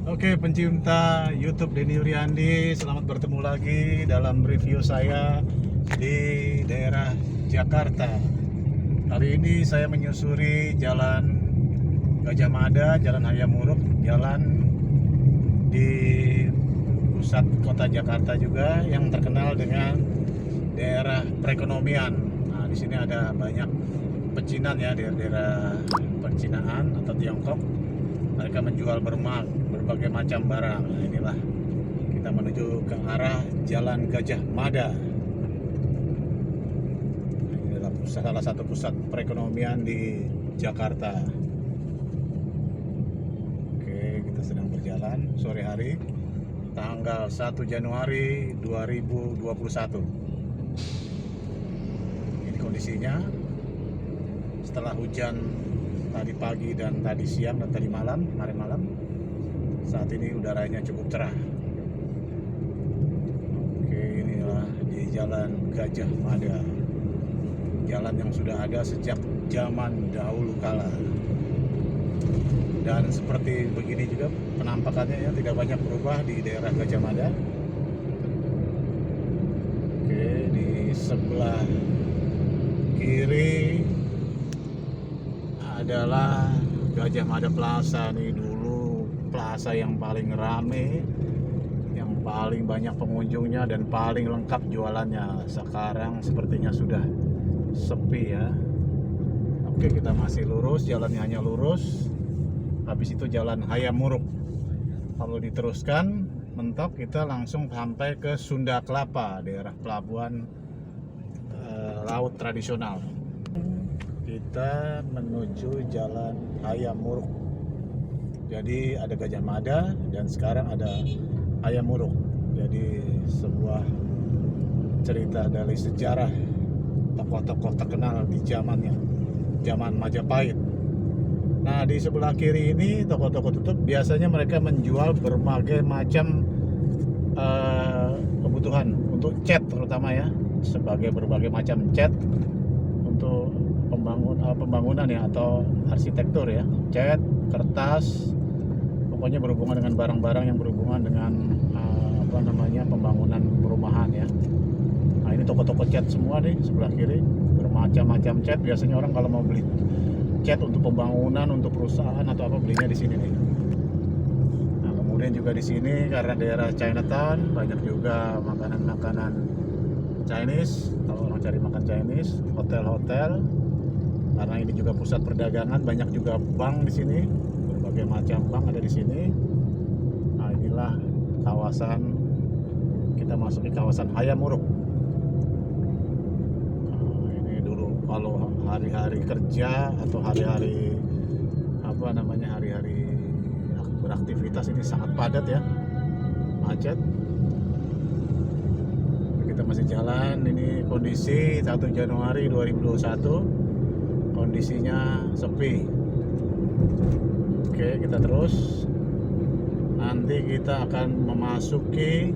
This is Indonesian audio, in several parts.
Oke, pencinta YouTube Denny Uriandi, selamat bertemu lagi dalam review saya di daerah Jakarta. Hari ini saya menyusuri Jalan Gajah Mada, Jalan Hayam Wuruk, jalan di pusat kota Jakarta juga yang terkenal dengan daerah perekonomian. Nah, di sini ada banyak pecinan ya, daerah percinaan atau Tiongkok. Mereka menjual berbagai macam barang. Nah, inilah kita menuju ke arah Jalan Gajah Mada. Nah, ini adalah salah satu pusat perekonomian di Jakarta. Oke, kita sedang berjalan sore hari, tanggal 1 Januari 2021. Ini kondisinya setelah hujan tadi pagi dan tadi siang dan tadi malam, kemarin malam. Saat ini udaranya cukup cerah. Oke, inilah di Jalan Gajah Mada, jalan yang sudah ada sejak zaman dahulu kala. Dan seperti begini juga penampakannya ya, tidak banyak berubah di daerah Gajah Mada. Oke, di sebelah kiri adalah Gajah Mada Plaza. Nih dulu plaza yang paling rame, yang paling banyak pengunjungnya dan paling lengkap jualannya. Sekarang sepertinya sudah sepi ya. Oke, kita masih lurus, jalannya hanya lurus. Habis itu Jalan Hayam Wuruk. Kalau diteruskan mentok, kita langsung sampai ke Sunda Kelapa, daerah pelabuhan laut tradisional. Kita menuju Jalan Hayam Wuruk. Jadi ada Gajah Mada dan sekarang ada Hayam Wuruk. Jadi sebuah cerita dari sejarah tokoh-tokoh terkenal di zamannya, zaman Majapahit. Nah, di sebelah kiri ini toko-toko tutup. Biasanya mereka menjual berbagai macam kebutuhan untuk cat, terutama ya, sebagai berbagai macam cat untuk pembangunan ya, atau arsitektur ya, cat, kertas, pokoknya berhubungan dengan barang-barang yang berhubungan dengan pembangunan perumahan ya. Nah, ini toko-toko cat semua nih sebelah kiri, bermacam-macam cat. Biasanya orang kalau mau beli cat untuk pembangunan, untuk perusahaan atau apa, belinya di sini nih. Nah, kemudian juga di sini karena daerah Chinatown, banyak juga makanan-makanan Chinese. Kalau orang cari makan Chinese, hotel-hotel. Karena ini juga pusat perdagangan, banyak juga bank di sini, berbagai macam bank ada di sini. Nah, inilah kawasan, kita masuki kawasan Hayam Wuruk. Nah, ini dulu kalau hari-hari kerja atau hari-hari hari-hari beraktivitas ini sangat padat ya, macet. Kita masih jalan, ini kondisi 1 Januari 2021. Kondisinya sepi. Oke, kita terus. Nanti kita akan memasuki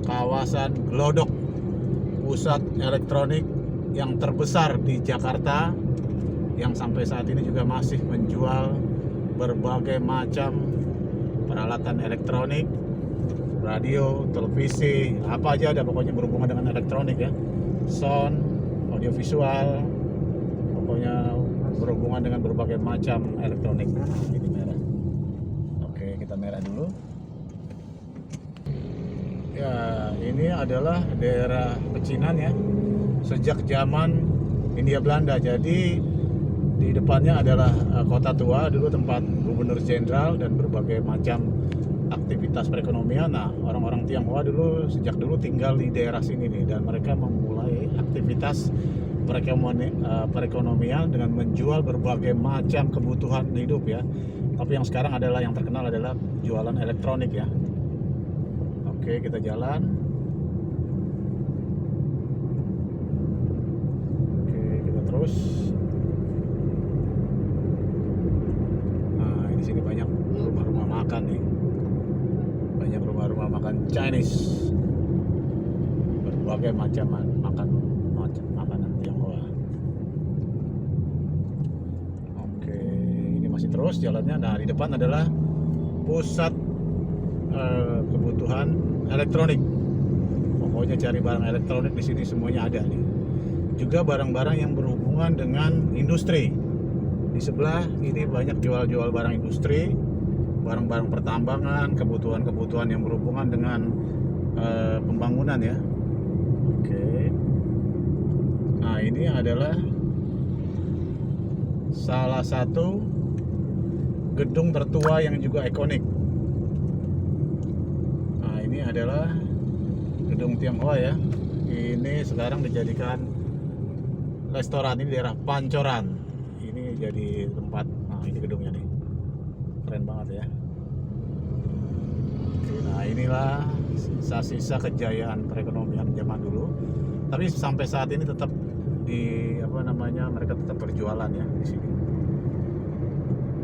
kawasan Glodok, pusat elektronik yang terbesar di Jakarta, yang sampai saat ini juga masih menjual berbagai macam peralatan elektronik, radio, televisi, apa aja ada pokoknya berhubungan dengan elektronik ya, sound, audiovisual, pokoknya berhubungan dengan berbagai macam elektronik. Ini merah. Oke, kita merah dulu. Ya, ini adalah daerah pecinan ya, sejak zaman Hindia Belanda. Jadi di depannya adalah kota tua, dulu tempat gubernur jenderal dan berbagai macam aktivitas perekonomian. Nah, orang-orang Tionghoa dulu sejak dulu tinggal di daerah sini nih, dan mereka memulai aktivitas perekonomian dengan menjual berbagai macam kebutuhan hidup ya. Tapi yang sekarang adalah yang terkenal adalah jualan elektronik ya. Oke, kita jalan. Oke, kita terus. Nah, di sini banyak rumah-rumah makan nih. Banyak rumah-rumah makan Chinese. Berbagai macam makanan Tionghoa. Oke, ini masih terus jalannya. Nah, di depan adalah pusat kebutuhan elektronik. Pokoknya cari barang elektronik di sini semuanya ada nih. Juga barang-barang yang berhubungan dengan industri. Di sebelah ini banyak jual-jual barang industri, barang-barang pertambangan, kebutuhan-kebutuhan yang berhubungan dengan pembangunan ya. Oke. Nah, ini adalah salah satu gedung tertua yang juga ikonik. Nah, ini adalah gedung Tionghoa ya. Ini sekarang dijadikan restoran, ini daerah Pancoran. Ini jadi tempat, nah ini gedungnya nih, keren banget ya. Oke, nah inilah sisa-sisa kejayaan perekonomian zaman dulu. Tapi sampai saat ini tetap mereka tetap berjualan ya di sini.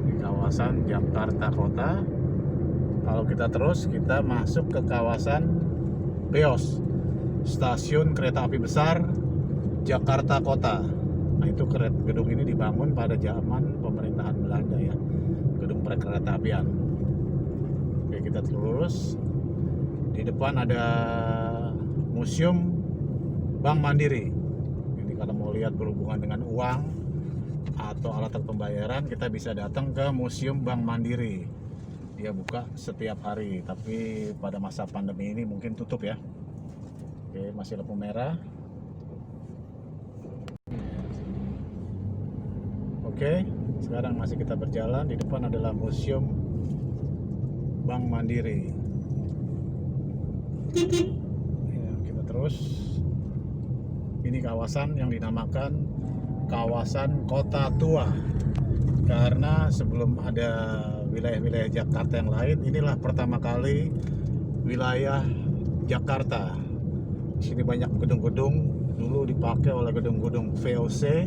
Di kawasan Jakarta Kota. Kalau kita masuk ke kawasan BEOS, Stasiun Kereta Api Besar Jakarta Kota. Nah, itu gedung ini dibangun pada zaman pemerintahan Belanda ya, gedung perkereta apian. Oke, kita terus. Di depan ada Museum Bank Mandiri. Ini kalau mau lihat berhubungan dengan uang atau alat pembayaran, kita bisa datang ke Museum Bank Mandiri. Dia buka setiap hari, tapi pada masa pandemi ini mungkin tutup ya. Oke, masih lampu merah. Oke, sekarang masih kita berjalan. Di depan adalah Museum Bank Mandiri. Ya, kita terus. Ini kawasan yang dinamakan kawasan Kota Tua. Karena sebelum ada wilayah-wilayah Jakarta yang lain, inilah pertama kali wilayah Jakarta. Di sini banyak gedung-gedung, dulu dipakai oleh gedung-gedung VOC,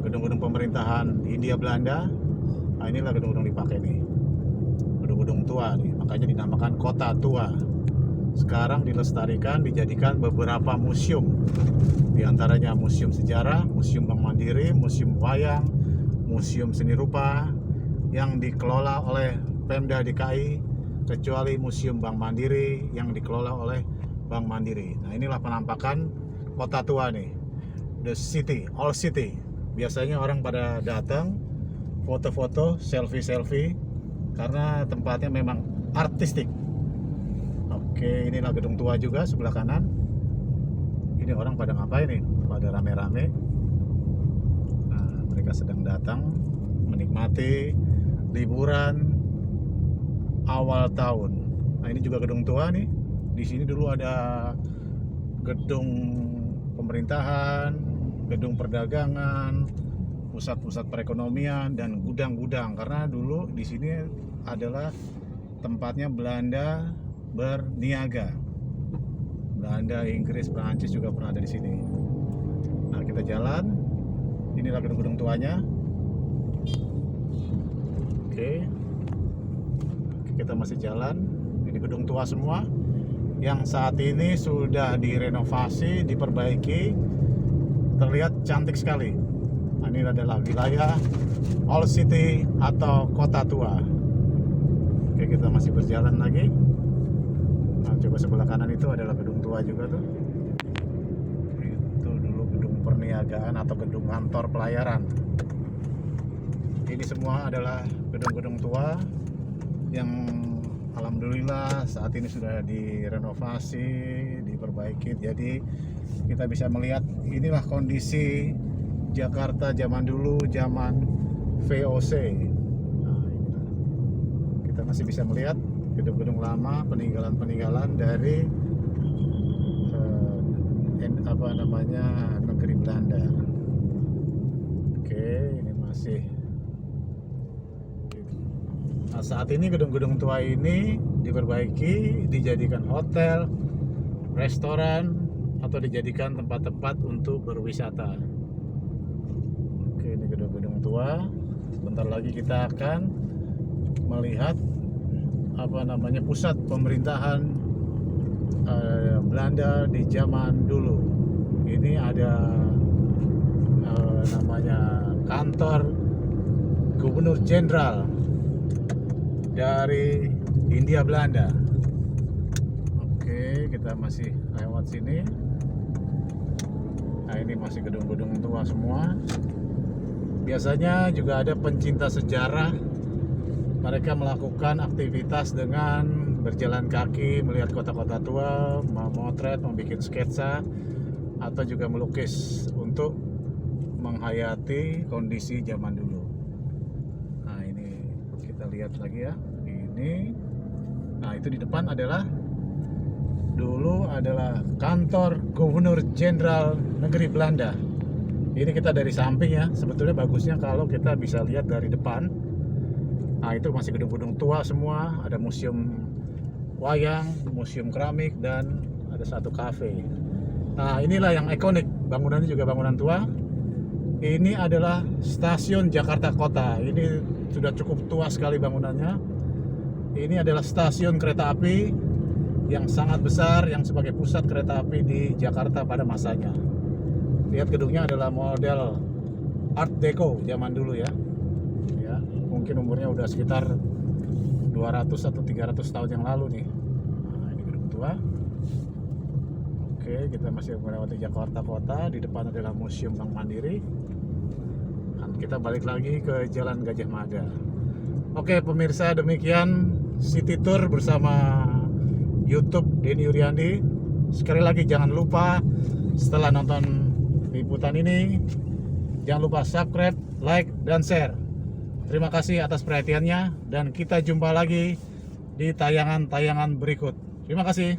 gedung-gedung pemerintahan Hindia Belanda. Nah, inilah gedung-gedung dipakai nih, gedung-gedung tua nih, makanya dinamakan Kota Tua. Sekarang dilestarikan, dijadikan beberapa museum, di antaranya museum sejarah, museum Bank Mandiri, museum wayang, museum seni rupa yang dikelola oleh Pemda DKI, kecuali museum Bank Mandiri yang dikelola oleh Bank Mandiri. Nah, inilah penampakan Kota Tua nih, the city, all city. Biasanya orang pada datang foto-foto, selfie-selfie karena tempatnya memang artistik. Oke, inilah gedung tua juga sebelah kanan. Ini orang pada ngapain nih? Pada rame-rame. Nah, mereka sedang datang menikmati liburan awal tahun. Nah, ini juga gedung tua nih. Di sini dulu ada gedung pemerintahan, gedung perdagangan, pusat-pusat perekonomian, dan gudang-gudang. Karena dulu di sini adalah tempatnya Belanda berniaga. Belanda, Inggris, Prancis juga pernah ada di sini. Nah, kita jalan. Inilah gedung-gedung tuanya. Oke, kita masih jalan. Ini gedung tua semua yang saat ini sudah direnovasi, diperbaiki, terlihat cantik sekali. Nah, ini adalah wilayah Old City atau Kota Tua. Oke, kita masih berjalan lagi. Nah, coba sebelah kanan itu adalah gedung tua juga tuh. Itu dulu gedung perniagaan atau gedung kantor pelayaran. Ini semua adalah gedung-gedung tua yang alhamdulillah saat ini sudah direnovasi, diperbaiki. Jadi kita bisa melihat inilah kondisi Jakarta zaman dulu, zaman VOC. Nah, inilah. Kita masih bisa melihat gedung-gedung lama, peninggalan-peninggalan dari negeri Belanda. Oke, ini masih. Nah, saat ini gedung-gedung tua ini diperbaiki, dijadikan hotel, restoran, atau dijadikan tempat-tempat untuk berwisata. Oke, ini gedung-gedung tua. Sebentar lagi kita akan melihat pusat pemerintahan Belanda di zaman dulu. Ini ada kantor Gubernur Jenderal dari Hindia Belanda. Oke, kita masih lewat sini. Nah, ini masih gedung-gedung tua semua. Biasanya juga ada pencinta sejarah. Mereka melakukan aktivitas dengan berjalan kaki, melihat kota-kota tua, memotret, membuat sketsa, atau juga melukis untuk menghayati kondisi zaman dulu. Nah, ini kita lihat lagi ya. Ini, nah itu di depan dulu adalah kantor Gubernur Jenderal Negeri Belanda. Ini kita dari samping ya. Sebetulnya bagusnya kalau kita bisa lihat dari depan. Nah, itu masih gedung-gedung tua semua. Ada museum wayang, museum keramik, dan ada satu kafe. Nah, inilah yang ikonik. Bangunannya juga bangunan tua. Ini adalah stasiun Jakarta Kota. Ini sudah cukup tua sekali bangunannya. Ini adalah stasiun kereta api yang sangat besar, yang sebagai pusat kereta api di Jakarta pada masanya. Lihat gedungnya adalah model Art Deco zaman dulu ya. Ya, mungkin umurnya udah sekitar 200 atau 300 tahun yang lalu nih. Nah, ini gedung tua. Oke, kita masih melewati Jakarta Kota. Di depan adalah Museum Bank Mandiri. Dan kita balik lagi ke Jalan Gajah Mada. Oke, pemirsa, demikian City Tour bersama YouTube Denny Yuryandi. Sekali lagi jangan lupa setelah nonton liputan ini, jangan lupa subscribe, like, dan share. Terima kasih atas perhatiannya, dan kita jumpa lagi di tayangan-tayangan berikut. Terima kasih.